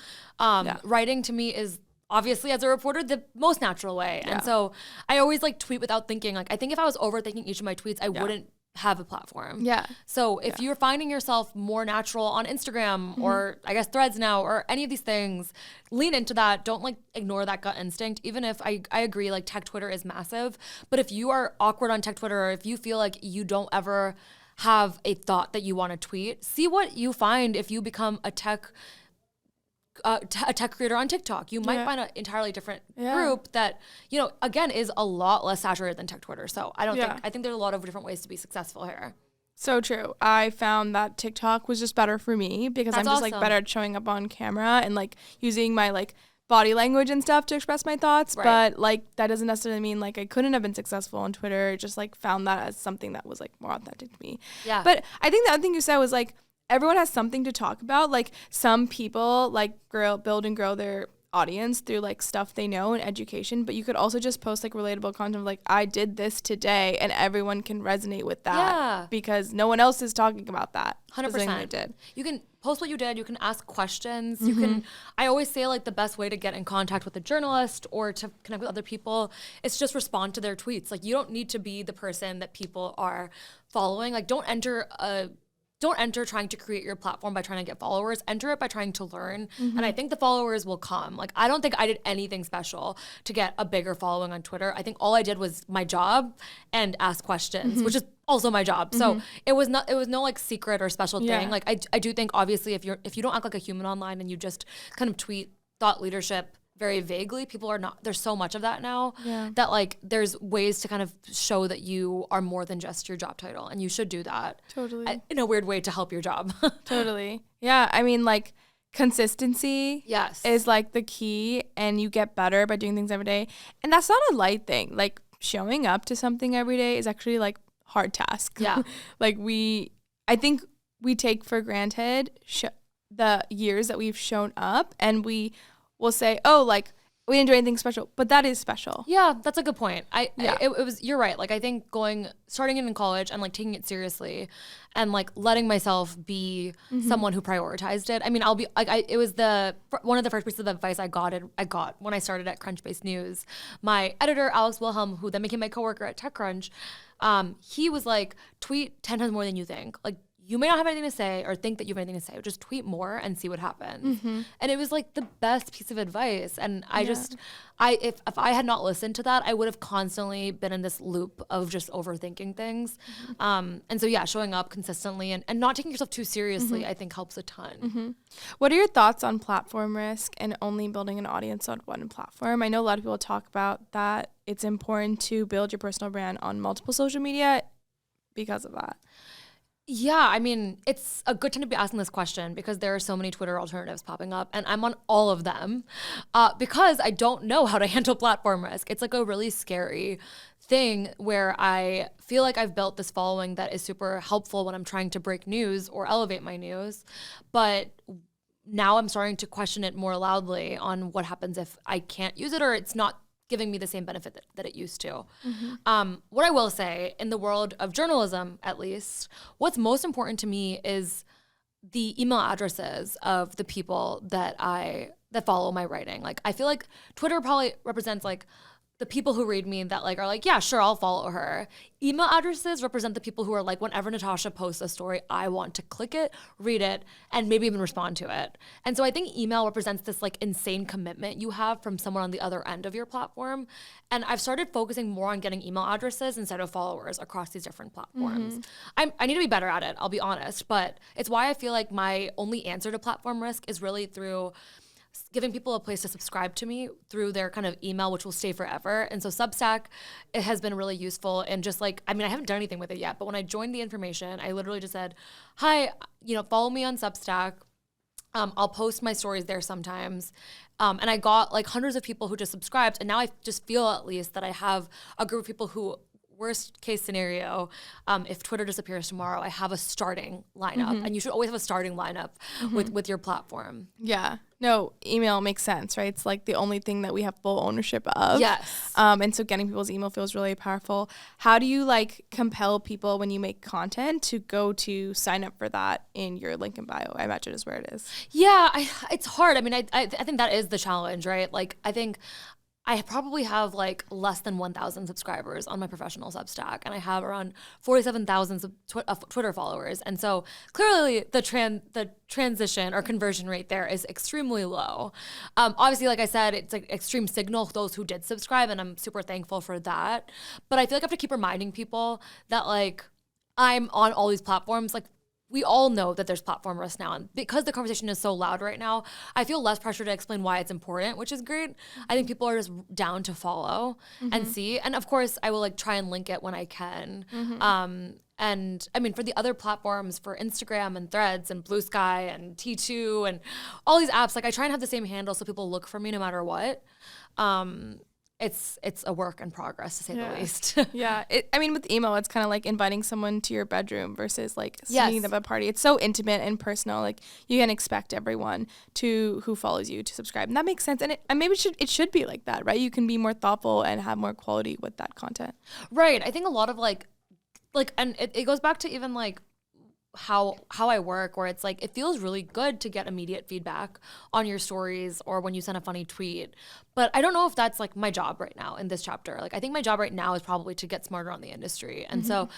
Writing to me is obviously, as a reporter, the most natural way. And so I always like tweet without thinking. Like I think if I was overthinking each of my tweets, I wouldn't have a platform. So if you're finding yourself more natural on Instagram or I guess Threads now or any of these things, lean into that. Don't like ignore that gut instinct. Even if I agree, like tech Twitter is massive, but if you are awkward on tech Twitter or if you feel like you don't ever have a thought that you want to tweet, see what you find if you become a tech creator on TikTok. You might find an entirely different group that, again, is a lot less saturated than tech Twitter. So I think there's a lot of different ways to be successful here. So true. I found that TikTok was just better for me because I'm just like better at showing up on camera and like using my like body language and stuff to express my thoughts. But like that doesn't necessarily mean like I couldn't have been successful on Twitter. Just like found that as something that was like more authentic to me. But I think the other thing you said was like everyone has something to talk about. Like some people like build and grow their audience through like stuff they know and education, but you could also just post like relatable content of like I did this today and everyone can resonate with that because no one else is talking about that. 100%. You can post what you did. You can ask questions. You can, I always say like the best way to get in contact with a journalist or to connect with other people is just respond to their tweets. Like you don't need to be the person that people are following. Like don't enter trying to create your platform by trying to get followers. Enter it by trying to learn. And I think the followers will come. Like, I don't think I did anything special to get a bigger following on Twitter. I think all I did was my job and ask questions, which is also my job. So it was no like secret or special thing. Like I do think obviously if you don't act like a human online and you just kind of tweet thought leadership very vaguely, people are not, there's so much of that now that like there's ways to kind of show that you are more than just your job title, and you should do that in a weird way to help your job. Totally. Yeah, I mean like consistency is like the key, and you get better by doing things every day, and that's not a light thing. Like showing up to something every day is actually like hard task. Like I think we take for granted the years that we've shown up, and we'll say, oh, like, we didn't do anything special, but that is special. Yeah, that's a good point. It was, you're right. Like, I think starting in college and like taking it seriously and like letting myself be someone who prioritized it. I mean, it was one of the first pieces of advice I got when I started at Crunchbase News. My editor, Alex Wilhelm, who then became my coworker at TechCrunch, he was like, tweet 10 times more than you think. Like, you may not have anything to say or think that you have anything to say. Just tweet more and see what happens. And it was like the best piece of advice. And if I had not listened to that, I would have constantly been in this loop of just overthinking things. And so yeah, showing up consistently and not taking yourself too seriously, I think helps a ton. What are your thoughts on platform risk and only building an audience on one platform? I know a lot of people talk about that. It's important to build your personal brand on multiple social media because of that. Yeah, I mean, it's a good time to be asking this question because there are so many Twitter alternatives popping up, and I'm on all of them because I don't know how to handle platform risk. It's like a really scary thing where I feel like I've built this following that is super helpful when I'm trying to break news or elevate my news, but now I'm starting to question it more loudly on what happens if I can't use it or it's not giving me the same benefit that it used to. What I will say, in the world of journalism, at least, what's most important to me is the email addresses of the people that follow my writing. Like, I feel like Twitter probably represents like the people who read me that like are like, yeah, sure, I'll follow her. Email addresses represent the people who are like, whenever Natasha posts a story, I want to click it, read it, and maybe even respond to it. And so I think email represents this like insane commitment you have from someone on the other end of your platform. And I've started focusing more on getting email addresses instead of followers across these different platforms. I need to be better at it, I'll be honest, but it's why I feel like my only answer to platform risk is really through giving people a place to subscribe to me through their kind of email, which will stay forever. And so Substack, it has been really useful. And just like, I mean, I haven't done anything with it yet, but when I joined the information, I literally just said, hi, follow me on Substack. I'll post my stories there sometimes. And I got like hundreds of people who just subscribed. And now I just feel at least that I have a group of people who, worst case scenario, if Twitter disappears tomorrow, I have a starting lineup. And you should always have a starting lineup with your platform. Yeah. No, email makes sense, right? It's like the only thing that we have full ownership of. Yes. And so getting people's email feels really powerful. How do you like compel people when you make content to go to sign up for that in your link in bio? I imagine is where it is. Yeah, it's hard. I mean, I think that is the challenge, right? Like, I think I probably have like less than 1,000 subscribers on my professional Substack, and I have around 47,000 Twitter followers. And so clearly the transition or conversion rate there is extremely low. Obviously, like I said, it's like extreme signal for those who did subscribe, and I'm super thankful for that. But I feel like I have to keep reminding people that like I'm on all these platforms. Like, we all know that there's platform risk now. And because the conversation is so loud right now, I feel less pressure to explain why it's important, which is great. I think people are just down to follow and see. And of course, I will like try and link it when I can. And I mean, for the other platforms, for Instagram and Threads and Blue Sky and T2 and all these apps, like I try and have the same handle so people look for me no matter what. It's a work in progress, to say the least. Yeah. I mean, with email, it's kind of like inviting someone to your bedroom versus like seeing them at a party. It's so intimate and personal. Like, you can expect everyone who follows you to subscribe. And that makes sense. And maybe it should be like that, right? You can be more thoughtful and have more quality with that content. Right. I think a lot of like, and it goes back to even like how I work, where it's like it feels really good to get immediate feedback on your stories or when you send a funny tweet, but I don't know if that's like my job right now in this chapter. Like, I think my job right now is probably to get smarter on the industry. And so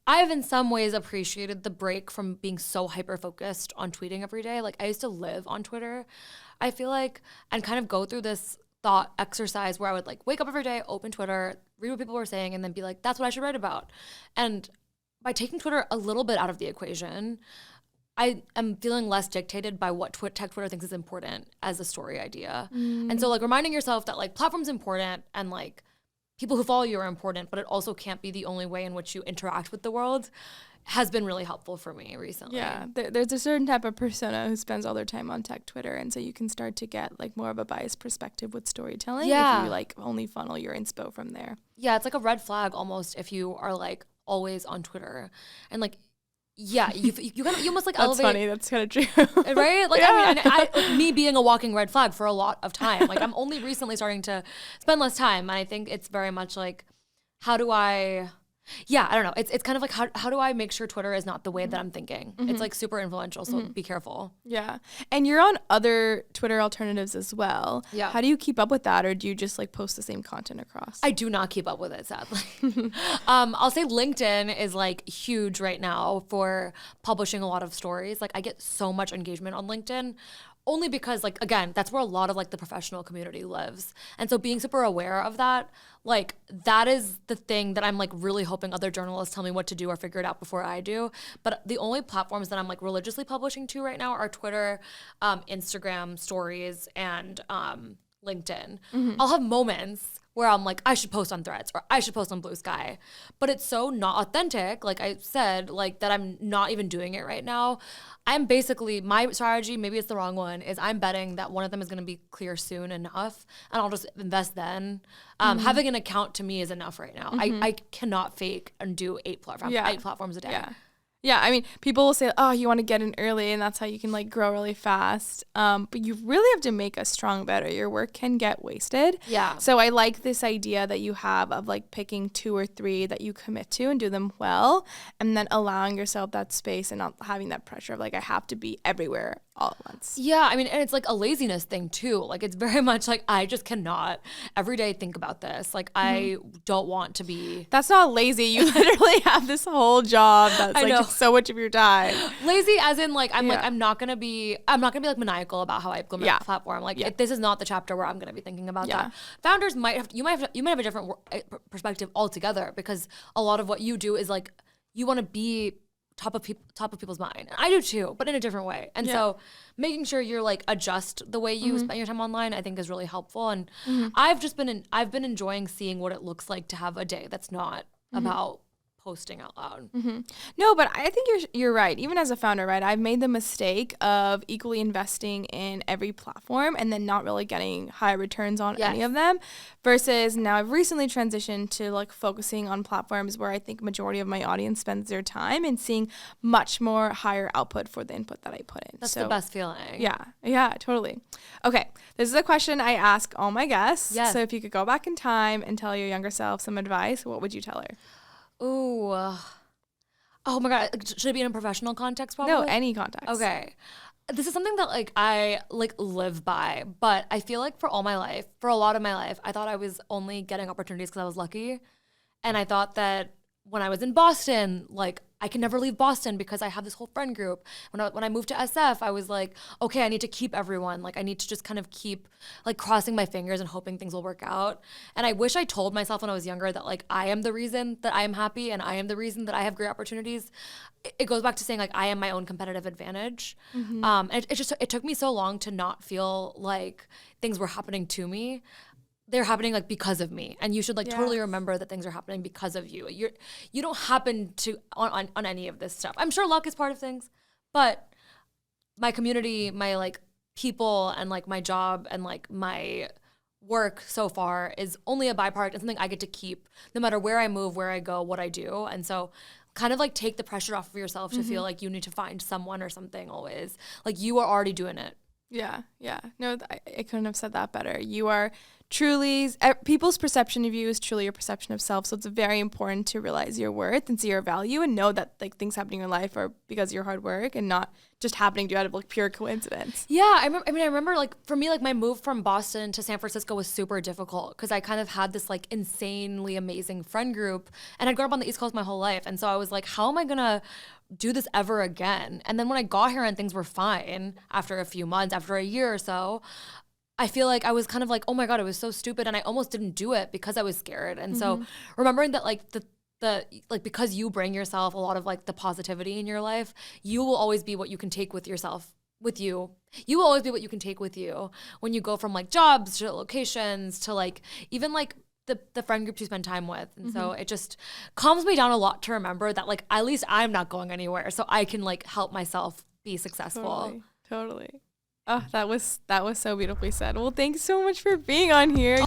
I've in some ways appreciated the break from being so hyper focused on tweeting every day. Like, I used to live on Twitter, I feel like, and kind of go through this thought exercise where I would like wake up every day, open Twitter, read what people were saying, and then be like, that's what I should write about. And by taking Twitter a little bit out of the equation, I am feeling less dictated by what tech Twitter thinks is important as a story idea. And so like reminding yourself that like platform's important and like people who follow you are important, but it also can't be the only way in which you interact with the world has been really helpful for me recently. Yeah, there's a certain type of persona who spends all their time on tech Twitter, and so you can start to get like more of a biased perspective with storytelling if you like only funnel your inspo from there. Yeah, it's like a red flag almost if you are like always on Twitter and like you almost like elevate. That's funny. That's kind of true, right? Like, yeah. I mean, like, me being a walking red flag for a lot of time. Like, I'm only recently starting to spend less time, and I think it's very much like, how do I Yeah, I don't know. It's kind of like how do I make sure Twitter is not the way that I'm thinking? It's like super influential, so be careful. Yeah. And you're on other Twitter alternatives as well. Yeah. How do you keep up with that, or do you just like post the same content across? I do not keep up with it, sadly. I'll say LinkedIn is like huge right now for publishing a lot of stories. Like I get so much engagement on LinkedIn. Only because, like, again, that's where a lot of, like, the professional community lives. And so being super aware of that, like, that is the thing that I'm, like, really hoping other journalists tell me what to do or figure it out before I do. But the only platforms that I'm, like, religiously publishing to right now are Twitter, Instagram, Stories, and LinkedIn. I'll have moments where I'm like, I should post on Threads or I should post on Blue Sky. But it's so not authentic, like I said, like that I'm not even doing it right now. I'm basically, my strategy, maybe it's the wrong one, is I'm betting that one of them is going to be clear soon enough and I'll just invest then. Having an account to me is enough right now. I cannot fake and do 8 platforms a day. Yeah, I mean, people will say, oh, you want to get in early and that's how you can like grow really fast. But you really have to make a strong bet or your work can get wasted. Yeah. So I like this idea that you have of like picking 2 or 3 that you commit to and do them well, and then allowing yourself that space and not having that pressure of like, I have to be everywhere all at once. Yeah, I mean, and it's like a laziness thing too. Like it's very much like I just cannot every day think about this. Like I don't want to be. That's not lazy. You literally have this whole job that's like just so much of your time. Lazy as in like I'm not gonna be like maniacal about how I implement the platform. Like this is not the chapter where I'm gonna be thinking about that. Founders might have a different perspective altogether, because a lot of what you do is like you want to be top of people's mind. And I do too, but in a different way. And so making sure you're like adjust the way you spend your time online, I think is really helpful. And I've been enjoying seeing what it looks like to have a day that's not about posting out loud. No, but I think you're right. Even as a founder, right? I've made the mistake of equally investing in every platform and then not really getting high returns on any of them. Versus now I've recently transitioned to like focusing on platforms where I think majority of my audience spends their time and seeing much more higher output for the input that I put in. That's the best feeling. Yeah, totally. Okay, this is a question I ask all my guests. So if you could go back in time and tell your younger self some advice, what would you tell her? Ooh. Oh my God. Should it be in a professional context probably? No, any context. Okay. This is something that like I like live by, but I feel like for a lot of my life, I thought I was only getting opportunities because I was lucky. And I thought that when I was in Boston, like I can never leave Boston because I have this whole friend group. When I moved to SF, I was like, okay, I need to keep everyone. Like I need to just kind of keep like crossing my fingers and hoping things will work out. And I wish I told myself when I was younger that like I am the reason that I am happy and I am the reason that I have great opportunities. It goes back to saying like I am my own competitive advantage. And it took me so long to not feel like things were happening to me. They're happening like because of me, and you should like totally remember that things are happening because of you. You don't happen to on any of this stuff. I'm sure luck is part of things, but my community, my like people, and like my job and like my work so far is only a byproduct and something I get to keep no matter where I move, where I go, what I do. And so kind of like take the pressure off of yourself to feel like you need to find someone or something always. Like you are already doing it. Yeah. No, I couldn't have said that better. You are truly, people's perception of you is truly your perception of self. So it's very important to realize your worth and see your value and know that like things happening in your life are because of your hard work and not just happening to you out of like pure coincidence. Yeah, I remember like for me, like my move from Boston to San Francisco was super difficult because I kind of had this like insanely amazing friend group and I'd grown up on the East Coast my whole life. And so I was like, how am I gonna do this ever again? And then when I got here and things were fine after a few months, after a year or so, I feel like I was kind of like, oh my God, it was so stupid. And I almost didn't do it because I was scared. And so remembering that like the like because you bring yourself a lot of like the positivity in your life, you will always be what you can take with yourself with you. You will always be what you can take with you when you go from like jobs to locations to like even like the friend groups you spend time with. And so it just calms me down a lot to remember that like at least I'm not going anywhere, so I can like help myself be successful. Totally. Oh, that was so beautifully said. Well, thanks so much for being on here.